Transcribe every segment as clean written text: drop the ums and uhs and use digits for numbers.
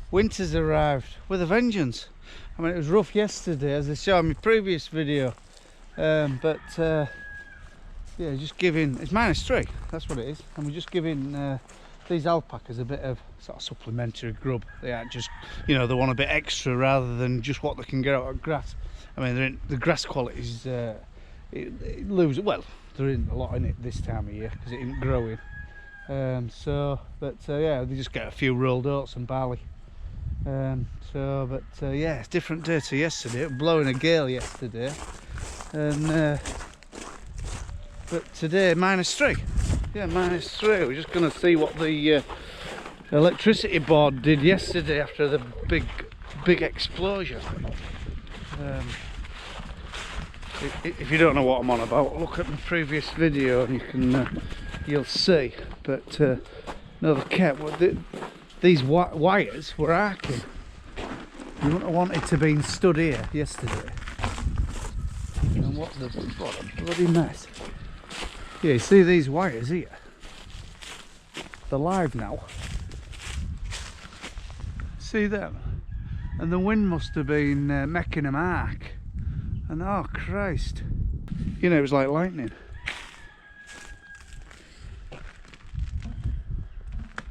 Winter's arrived with a vengeance. I mean, it was rough yesterday, as I showed in my previous video, but yeah, just giving, it's -3, that's what it is, and we're just giving these alpacas a bit of sort of supplementary grub. They aren't just, you know, they want a bit extra rather than just what they can get out of grass. I mean, the grass quality is, it loses, well, there isn't a lot in it this time of year because it isn't growing. Yeah, they just get a few rolled oats and barley. Yeah, it's a different day to yesterday. It was blowing a gale yesterday, and but today -3. Yeah, -3. We're just going to see what the electricity board did yesterday after the big explosion. If you don't know what I'm on about, look at my previous video and you can you'll see. But no, these wires were arcing. You wouldn't have wanted to be stood here yesterday. And what a bloody mess. Yeah, you see these wires here? They're live now. See them? And the wind must have been making them arc. And oh Christ, you know, it was like lightning.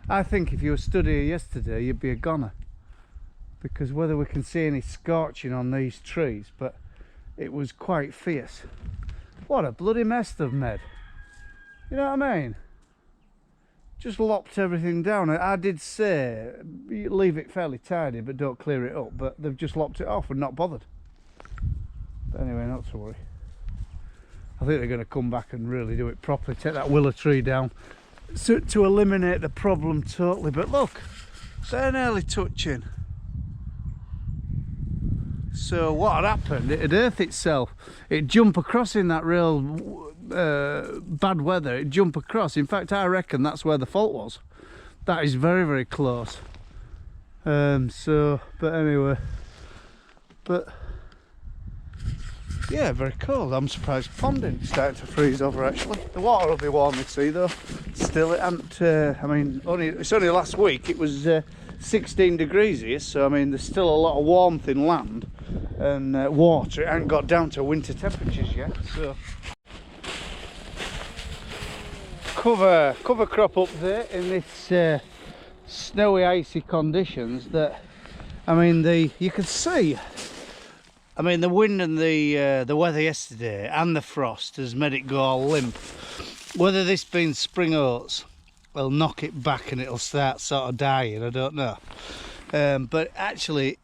I think if you were stood here yesterday, you'd be a goner. Because whether we can see any scorching on these trees, but it was quite fierce. What a bloody mess they've made. You know what I mean? Just lopped everything down. I did say, leave it fairly tidy, but don't clear it up. But they've just lopped it off and not bothered. But anyway, not to worry. I think they're going to come back and really do it properly. Take that willow tree down to eliminate the problem totally. But look, they're nearly touching. So what had happened, it'd earth itself. It'd jump across in that real bad weather. It'd jump across. In fact, I reckon that's where the fault was. That is very, very close. But anyway. But yeah, very cold. I'm surprised ponding starting to freeze over actually. The water will be warm this sea though. Still, it hasn't, I mean, it's only last week it was 16 degrees here, so I mean there's still a lot of warmth in land and water. It hasn't got down to winter temperatures yet. So cover crop update in this snowy, icy conditions. That, I mean, you can see. I mean, the wind and the weather yesterday and the frost has made it go all limp. Whether this being spring oats will knock it back and it'll start sort of dying, I don't know. But actually,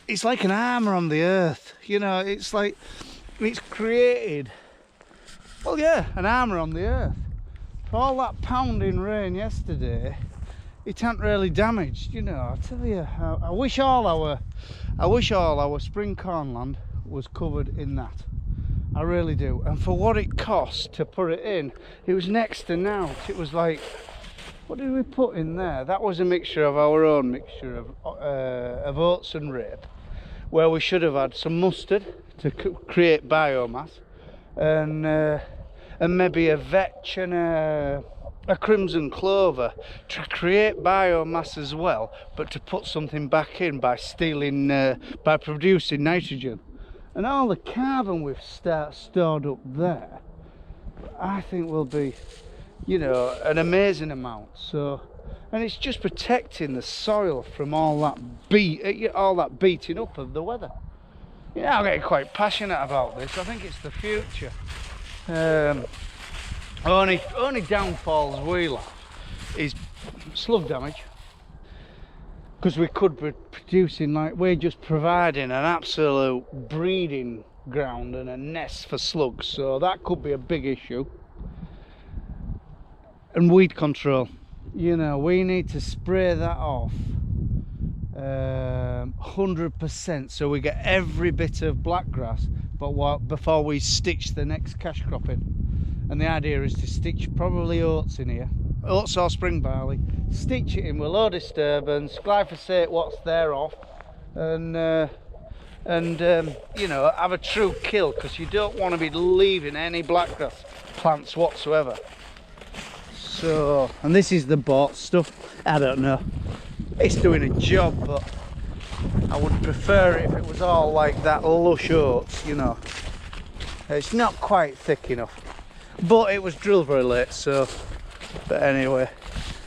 it's like an armour on the earth. You know, it's like it's created, well, yeah, an armour on the earth. For all that pounding rain yesterday, it ain't really damaged. You know, I tell you, I wish all our spring cornland was covered in that. I really do. And for what it cost to put it in, it was next to nought. It was like, what did we put in there? That was a mixture of our own mixture of oats and rape, where we should have had some mustard to create biomass, and maybe a vetch and a crimson clover to create biomass as well, but to put something back in by by producing nitrogen. And all the carbon we've stored up there, I think will be, you know, an amazing amount. So, and it's just protecting the soil from all that beating up of the weather. You know, I'm getting quite passionate about this. I think it's the future. Only downfalls we'll have is slug damage, because we could be producing, like, we're just providing an absolute breeding ground and a nest for slugs, so that could be a big issue. And weed control, you know, we need to spray that off 100%, so we get every bit of blackgrass, but before we stitch the next cash crop in. And the idea is to stitch probably oats in here, oats or spring barley, stitch it in with low disturbance, glyphosate what's there off, and you know, have a true kill, because you don't want to be leaving any blackgrass plants whatsoever. So, and this is the bought stuff. I don't know. It's doing a job, but I would prefer it if it was all like that lush oats, you know. It's not quite thick enough, but it was drilled very late, so. But anyway,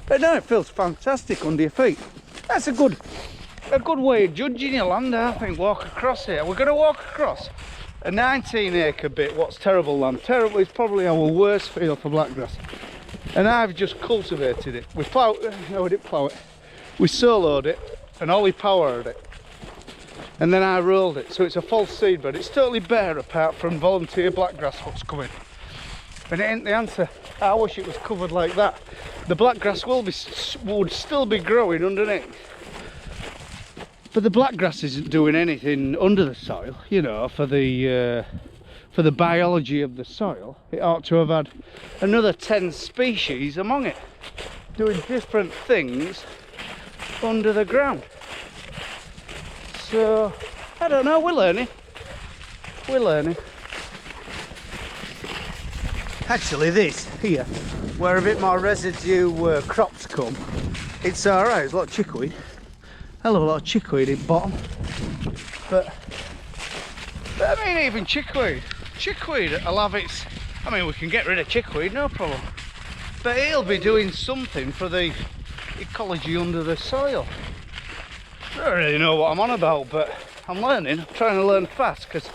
but no, it feels fantastic under your feet. That's a good way of judging your land, I think. Walk across here. We're going to walk across a 19-acre bit. What's terrible land? Terrible is probably our worst field for blackgrass. And I've just cultivated it. We ploughed, no, we didn't plough it. We soloed it and ollie powered it. And then I rolled it, so it's a false seed bed. It's totally bare apart from volunteer blackgrass what's coming. And it ain't the answer. I wish it was covered like that. The blackgrass would still be growing underneath. But the blackgrass isn't doing anything under the soil, you know, for the biology of the soil. It ought to have had another 10 species among it, doing different things under the ground. So, I don't know, we're learning. We're learning. Actually this here, where a bit more residue crops come, it's alright, there's a lot of chickweed. Hell of a lot of chickweed in bottom. But I mean, even chickweed will have its, I mean, we can get rid of chickweed, no problem. But it'll be doing something for the ecology under the soil. I don't really know what I'm on about, but I'm learning. I'm trying to learn fast, because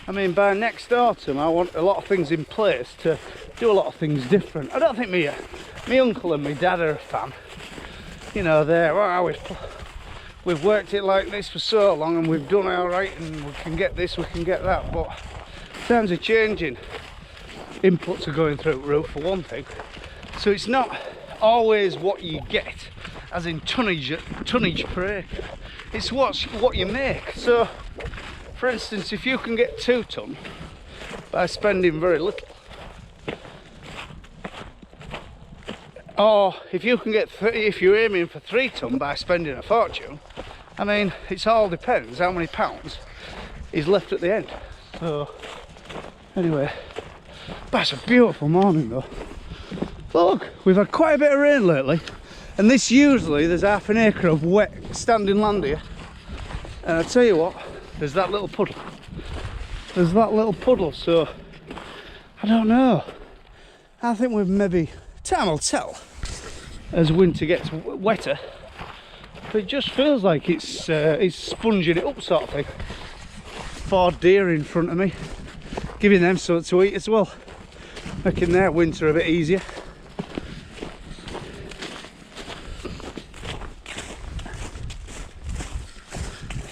I mean, by next autumn I want a lot of things in place to do a lot of things different. I don't think me uncle and my dad are a fan. You know, we've worked it like this for so long and we've done all right and we can get this, we can get that, but times are changing. Inputs are going through the roof for one thing, so it's not always what you get, as in tonnage per acre. It's what you make. So, for instance, if you can get 2 tonne by spending very little, or if you can get if you're aiming for 3 tonne by spending a fortune, I mean, it all depends how many pounds is left at the end. So, anyway, that's a beautiful morning though. Look, we've had quite a bit of rain lately, and this usually there's half an acre of wet standing land here. And I tell you what, there's that little puddle. There's that little puddle, so I don't know. I think we've maybe, time will tell as winter gets wetter. But it just feels like it's sponging it up, sort of thing. 4 deer in front of me, giving them something to eat as well, making their winter a bit easier.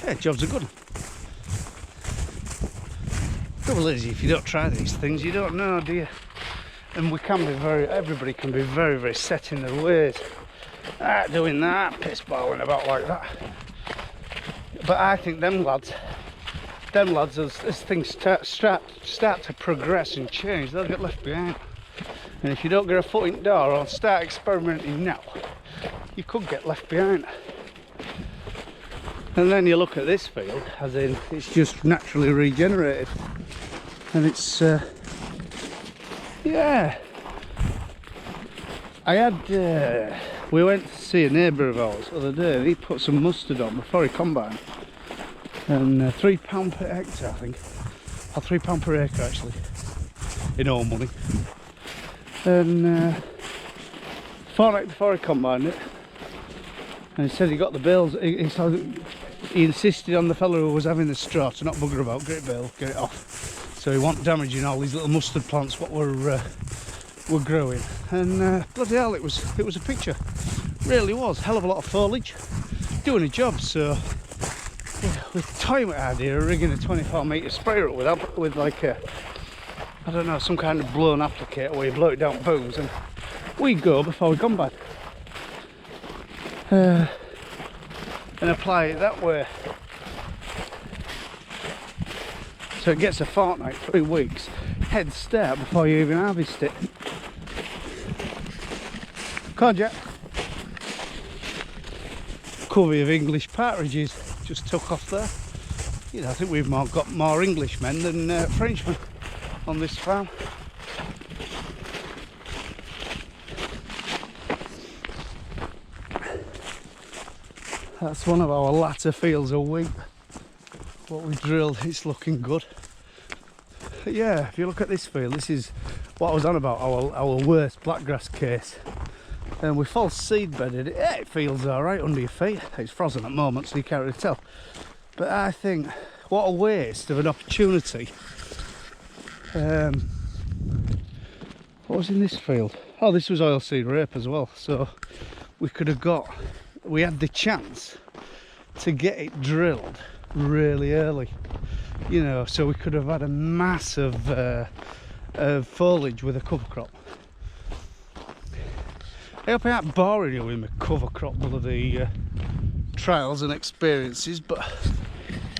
Yeah, jobs are good. Trouble is, if you don't try these things, you don't know, do you? And we can be everybody can be very, very set in their ways. Doing that, piss balling about like that. But I think them lads, as things start to progress and change, they'll get left behind. And if you don't get a foot in the door or start experimenting now, you could get left behind. And then you look at this field, as in it's just naturally regenerated, and it's yeah. I had we went to see a neighbour of ours the other day, and he put some mustard on before he combined, and £3 per hectare, I think, or £3 per acre actually, in all money. And fortnight before he combined it, and he said he got the bales. He insisted on the fellow who was having the straw to not bugger about, get it bale, get it off. So he wasn't damaging all these little mustard plants what were growing. And bloody hell, it was a picture. Really was. Hell of a lot of foliage, doing a job. So we toying with the idea of rigging a 24-metre sprayer up with like a, I don't know, some kind of blown applicator where you blow it down booms, and we go before we come back. And apply it that way, so it gets a fortnight, 3 weeks head start before you even harvest it. Come on, Jack. Covey of English partridges just took off there. You know, I think we've got more Englishmen than Frenchmen on this farm. That's one of our latter fields of wheat. What we drilled, it's looking good. But yeah, if you look at this field, this is what I was on about, our worst blackgrass case. And we false seed bedded it. Yeah, it feels alright under your feet. It's frozen at the moment, so you can't really tell. But I think, what a waste of an opportunity. What was in this field? Oh, this was oilseed rape as well. So we could have we had the chance to get it drilled really early, you know, so we could have had a massive foliage with a cover crop. I hope I ain't boring you with my cover crop bloody trials and experiences, but I'm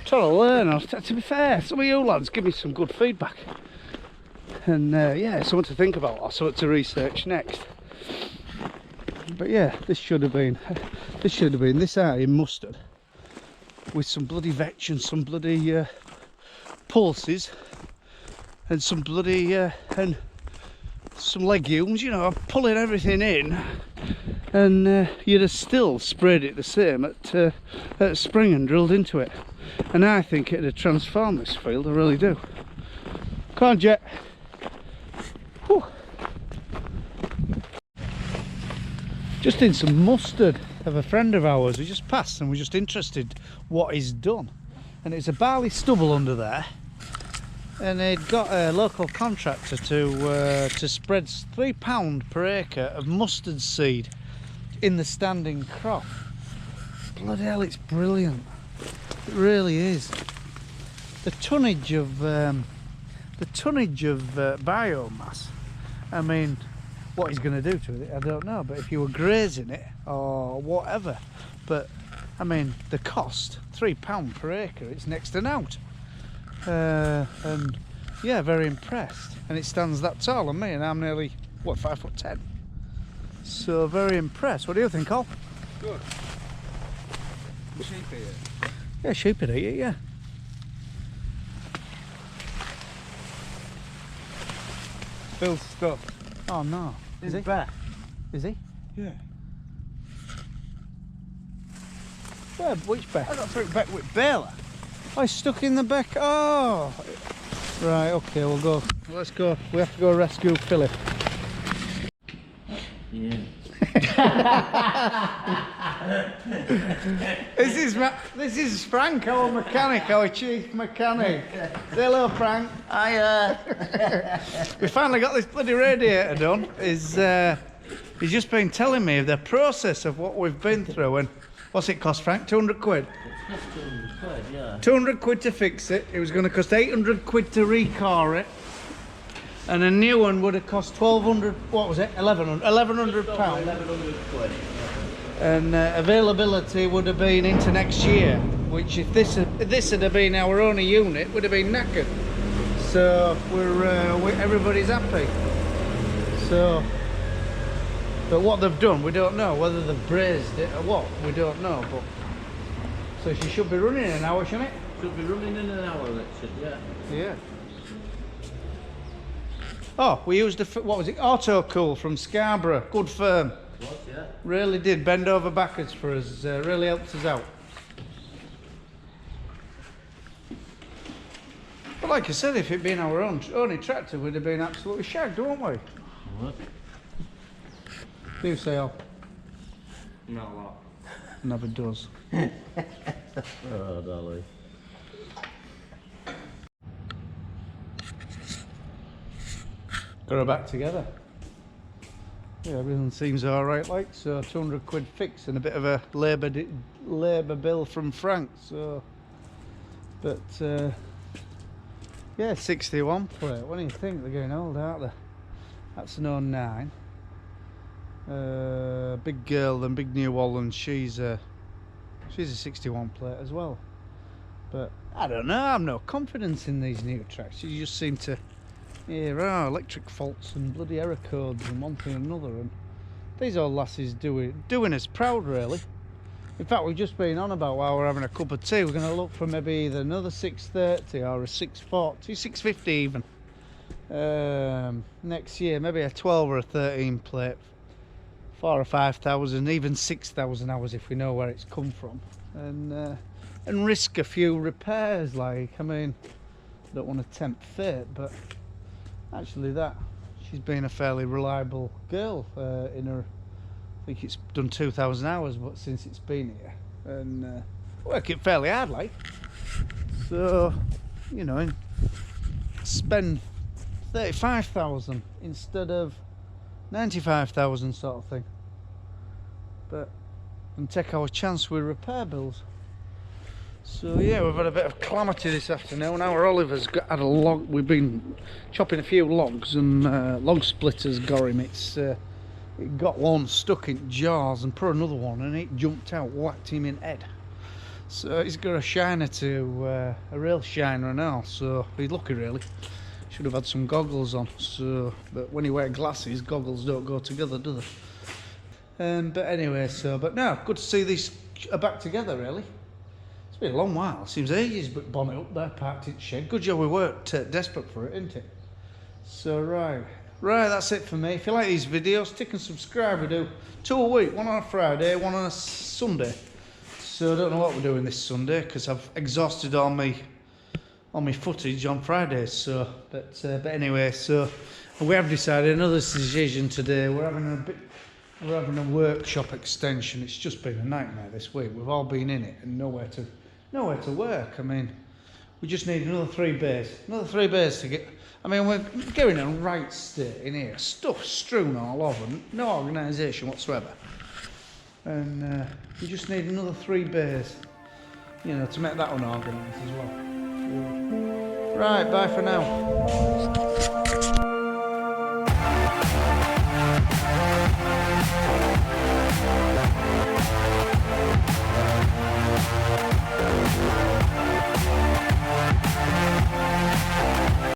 trying to learn. To be fair, some of you lads give me some good feedback, and yeah, something to think about or something to research next. But yeah, this should have been this out in mustard with some bloody vetch and some bloody pulses and some bloody and some legumes, you know, pulling everything in, and you'd have still sprayed it the same at spring and drilled into it, and I think it'd have transformed this field. I really do. Come on, Jet. Whew. Just in some mustard of a friend of ours. We just passed and we're just interested what he's done, and it's a barley stubble under there, and they'd got a local contractor to spread £3 per acre of mustard seed in the standing crop. Bloody hell, it's brilliant. It really is. The tonnage of biomass, I mean, what he's going to do to it, I don't know, but if you were grazing it or whatever, but I mean, the cost, £3 per acre, it's next to nought. And yeah, very impressed. And it stands that tall on me, and I'm nearly, what, 5'10". So very impressed. What do you think, Col? Good. Sheep here. Yeah, sheep would eat it, yeah. Phil's stuff. Oh no. Is he? Back. Is he? Yeah. Where? Which beck? I got through back with Bela. Oh, he's stuck in the beck. Oh! Right, okay, we'll go. Let's go. We have to go rescue Philip. Yeah. This is Frank, our mechanic, our chief mechanic. Say hello, Frank. Hiya. We finally got this bloody radiator done. He's just been telling me the process of what we've been through, and what's it cost, Frank? 200 quid? 200 quid, yeah. 200 quid to fix it. It was going to cost 800 quid to recar it. And a new one would have cost 1,200, what was it? 1,100 pounds. 1,100 quid. And availability would have been into next year, which if this had have been our only unit, would have been knackered. So everybody's happy. So, but what they've done, we don't know. Whether they've brazed it or what, we don't know. But so she should be running in an hour, shouldn't it? Should be running in an hour, it should, yeah. Yeah. Oh, we used what was it? Auto Cool from Scarborough. Good firm. Was, yeah. Really did bend over backwards for us. Really helped us out. But like I said, if it'd been our only tractor, we'd have been absolutely shagged, wouldn't we? What? You say, oh. Not a lot. Never does. Oh, Dolly. Got her back together. Yeah, everything seems all right, like, so 200 quid fix and a bit of a labour bill from Frank, so, but yeah, 61 plate. What do you think? They're getting old, aren't they? That's an 09. Big girl, then Big New Holland, she's a 61 plate as well, but I don't know, I've no confidence in these new tracks. You just seem to, yeah, electric faults and bloody error codes and one thing and another, and these old lasses doing us proud, really. In fact, we've just been on about while we're having a cup of tea, we're going to look for maybe either another 630 or a 640, 650 even, next year, maybe a 12 or a 13 plate 4 or 5,000, even 6,000 hours if we know where it's come from, and risk a few repairs. Like, I mean, I don't want to tempt fate, but actually she's been a fairly reliable girl in her. I think it's done 2,000 hours, but since it's been here, and working fairly hard, like. So, you know, spend 35,000 instead of 95,000 sort of thing, and take our chance with repair bills. So yeah, we've had a bit of calamity this afternoon. Our Oliver's had a log. We've been chopping a few logs, and log splitters got him. It got one stuck in jaws and put another one, and it jumped out, whacked him in head. So he's got a shiner a real shiner now. So he's lucky really. Should have had some goggles on. So, but when you wear glasses, goggles don't go together, do they? But anyway, but no, good to see these are back together really. It's been a long while. Seems ages, but bonnet up there, parked in shed. Good job we weren't desperate for it, isn't it? So right, that's it for me. If you like these videos, tick and subscribe. We do 2 a week, one on a Friday, one on a Sunday. So I don't know what we're doing this Sunday because I've exhausted all my footage on Fridays. So, but anyway, so we have decided another decision today. We're having a workshop extension. It's just been a nightmare this week. We've all been in it and nowhere to work. I mean, we just need another 3 bays. Another 3 bays to get. I mean, we're going in a right state in here. Stuff strewn all over, no organisation whatsoever. And we just need another 3 bays, you know, to make that unorganised as well. Right, bye for now.